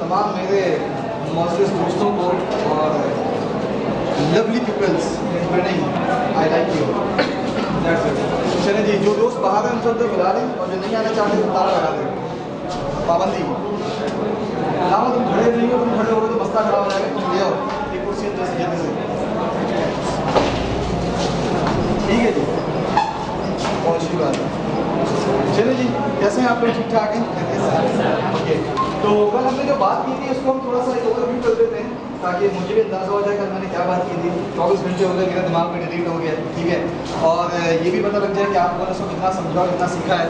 तमाम मेरे मोअज़्ज़िज़ दोस्तों को और lovely peoples training, I like you. चलें जी, जो दोस्त बाहर हैं उनसे उधर बुला लें और जो नहीं आना चाहते तो ताला लगा दें। पाबंदी लाओ, तुम खड़े नहीं हो, तुम खड़े हो तो मसला खड़ा हो जाएगा। तुम ले आओ एक कुर्सी अंदर से जल्दी से। ठीक है जी, बहुत अच्छी बात है। चलिए जी, कैसे हैं आप लोग? ठीक ठाक हैं? ओके, तो कल हमने जो बात की थी उसको हम थोड़ा सा ओवरव्यू कर देते हैं ताकि मुझे भी अंदाज़ा हो जाए कल मैंने क्या बात की थी। 24 घंटे हो गए, मेरा दिमाग में डिलीट हो गया, ठीक है, और ये भी पता लग जाए कि आप लोगों ने उसको कितना समझा और कितना सीखा है।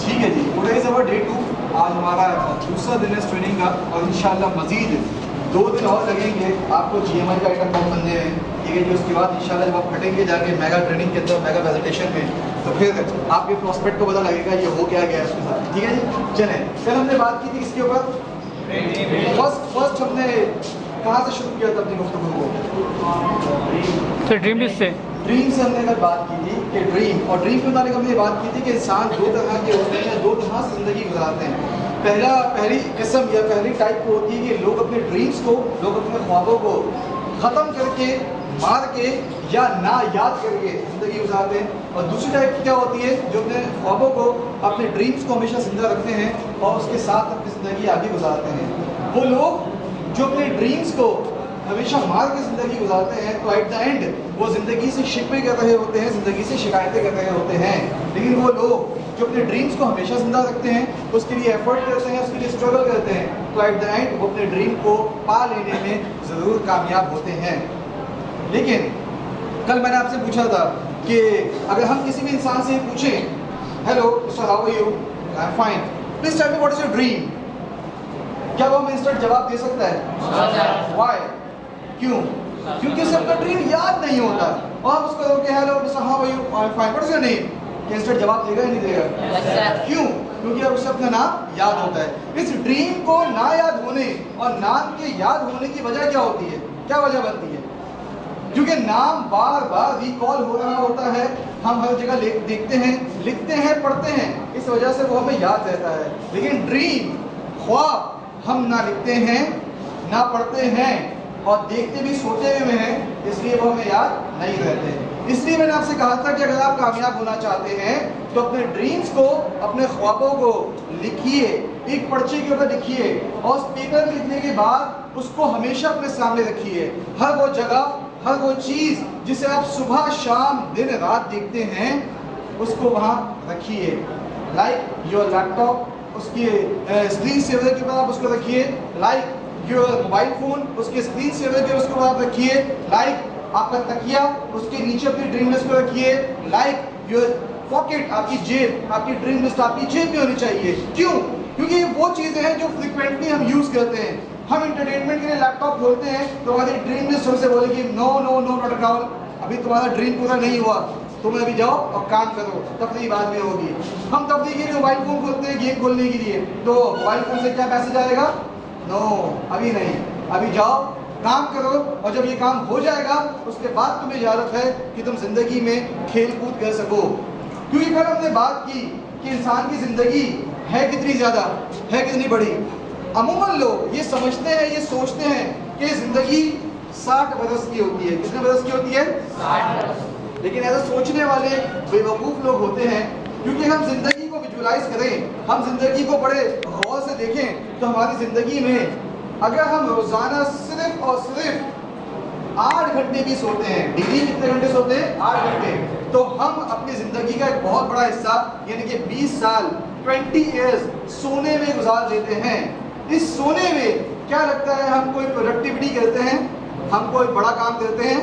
ठीक है जी, टुडे इज़ अवर डे 2। आज हमारा दूसरा दिन है ट्रेनिंग का और इंशाल्लाह मज़ीद 2 दिन और लगेंगे आपको GMI का आइटम बम बनने में, ठीक है जी। उसके बाद इंशाल्लाह जब आप फटेंगे जाके मेगा ट्रेनिंग के अंदर, मेगा प्रेजेंटेशन में, तो फिर आपके प्रोस्पेक्ट को पता लगेगा ये हो क्या गया उसके साथ, ठीक है जी। चलें, कल हमने बात की थी इसके ऊपर, फर्स्ट हमने कहाँ से शुरू किया था अपनी गुफ्तगू को? तो ड्रीम से हमने कल बात की थी कि ड्रीम के मुताबिक हमने बात की थी कि इंसान 2 तरह के होते हैं, 2 तरह से ज़िंदगी गुजारते हैं। पहली किस्म या पहली टाइप को होती है कि लोग अपने ड्रीम्स को, लोग अपने ख्वाबों को ख़त्म करके, मार के या ना याद करके ज़िंदगी गुजारते हैं। और दूसरी टाइप क्या होती है जो अपने ख्वाबों को, अपने ड्रीम्स को हमेशा जिंदा रखते हैं और उसके साथ अपनी ज़िंदगी आगे गुजारते हैं। वो लोग जो अपने ड्रीम्स को हमेशा मार के ज़िंदगी गुजारते हैं तो एट द एंड वो ज़िंदगी से शिकवे कर रहे होते हैं, ज़िंदगी से शिकायतें कर रहे होते हैं। लेकिन वो लोग जो अपने ड्रीम्स को हमेशा जिंदा रखते हैं, उसके लिए एफर्ट करते हैं, उसके लिए स्ट्रगल करते हैं, तो एट द एंड वो अपने ड्रीम को पा लेने में ज़रूर कामयाब होते हैं। लेकिन कल मैंने आपसे पूछा था कि अगर हम किसी भी इंसान से पूछें, hello mister, how are you? I am fine, please tell me what is your dream, क्या वो हमें इंस्टेंट जवाब दे सकता है? व्हाई? क्यों? क्योंकि उसे अपना ड्रीम याद नहीं होता। और आप उसको कहोगे hello mister, how are you? I am fine, what is your name, instant जवाब देगा ही नहीं देगा? क्यों? क्योंकि अब उसे अपना नाम याद होता है। इस ड्रीम को ना याद होने और नाम के याद होने की वजह क्या होती है, क्या वजह बनती है? क्योंकि नाम बार बार रिकॉल हो रहा होता है, हम हर जगह देखते हैं, लिखते हैं, पढ़ते हैं, इस वजह से वो हमें याद रहता है। लेकिन ड्रीम, ख्वाब हम ना लिखते हैं, ना पढ़ते हैं और देखते भी सोते हुए हैं, इसलिए वो हमें याद नहीं रहते। इसलिए मैंने आपसे कहा था कि अगर आप कामयाब होना चाहते हैं तो अपने ड्रीम्स को, अपने ख्वाबों को लिखिए, एक पर्चे के ऊपर लिखिए और उस पेपर में लिखने के बाद उसको हमेशा अपने सामने रखिए। हर वो जगह, हर वो चीज़ जिसे आप सुबह शाम दिन रात देखते हैं, उसको वहाँ रखिए। लाइक योर लैपटॉप, उसकी स्क्रीन सेवर के ऊपर आप उसको रखिए। लाइक योर मोबाइल फ़ोन, उसके स्क्रीन सेवर के उसको आप रखिए। लाइक आपका तकिया, उसके नीचे अपनी ड्रीम लिस्ट को रखिए। लाइक योर पॉकेट, आपकी जेब, आपकी ड्रीम लिस्ट आपकी जेब में होनी चाहिए। क्यों? क्योंकि वो चीज़ें हैं जो फ्रिक्वेंटली हम यूज़ करते हैं। हम इंटरटेनमेंट के लिए लैपटॉप खोलते हैं तो हमारी ड्रीम लिस्ट हमसे बोलेगी no no no not at all, अभी तुम्हारा ड्रीम पूरा नहीं हुआ, तुम अभी जाओ और काम करो, तफरीह बाद में होगी। हम तफरीह के लिए मोबाइल फ़ोन खोलते हैं गेम खोलने के लिए, तो मोबाइल फ़ोन से क्या मैसेज आएगा? नो, अभी नहीं, अभी जाओ काम करो, और जब ये काम हो जाएगा उसके बाद तुम्हें इजाज़त है कि तुम ज़िंदगी में खेल कूद कर सको। क्योंकि कल हमने बात की कि इंसान की ज़िंदगी है कितनी ज़्यादा, है कितनी बड़ी। अमूमन लोग ये समझते हैं, ये सोचते हैं कि ज़िंदगी 60 बरस की होती है। कितने बरस की होती है? 60 बरस। लेकिन ऐसा सोचने वाले बेवकूफ़ लोग होते हैं, क्योंकि हम ज़िंदगी को विजुलाइज करें, हम ज़िंदगी को बड़े गौर से देखें तो हमारी ज़िंदगी में अगर हम रोज़ाना सिर्फ और सिर्फ 8 घंटे भी सोते हैं, डेली कितने घंटे सोते हैं? 8 घंटे, तो हम अपनी ज़िंदगी का एक बहुत बड़ा हिस्सा यानी कि 20 साल 20 ईयर्स सोने में गुजार देते हैं। इस सोने में क्या लगता है हम कोई प्रोडक्टिविटी करते हैं, हम कोई बड़ा काम करते हैं?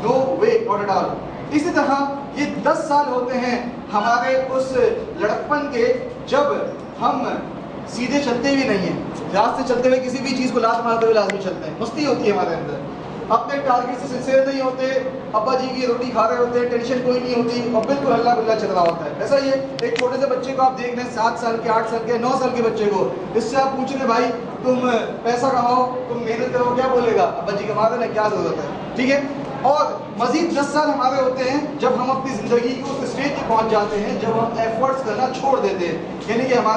No way, not at all. इसी तरह ये 10 साल होते हैं हमारे उस लड़कपन के जब हम सीधे चलते भी नहीं हैं, रास्ते चलते हुए किसी भी चीज़ को लात मारते हुए लाजमी चलते हैं, मस्ती होती है हमारे अंदर, अपने टारगेट से सिलसिले नहीं होते, अब्बा जी की रोटी खा रहे होते हैं, टेंशन कोई नहीं होती और बिल्कुल हल्ला गुल्ला चल रहा होता है। ऐसा ही है, एक छोटे से बच्चे को आप देख रहे हैं, 7 साल के, 8 साल के, 9 साल के बच्चे को, इससे आप पूछ रहे भाई तुम पैसा कमाओ, तुम मेहनत करो, क्या बोलेगा? अब्बा जी कमा देना, क्या ज़रूरत है? ठीक है। और मज़ीद 10 साल हमारे होते हैं जब हम अपनी ज़िंदगी को उस स्टेज पर पहुँच जाते हैं जब हम एफर्ट्स करना छोड़ देते हैं, यानी कि हमारे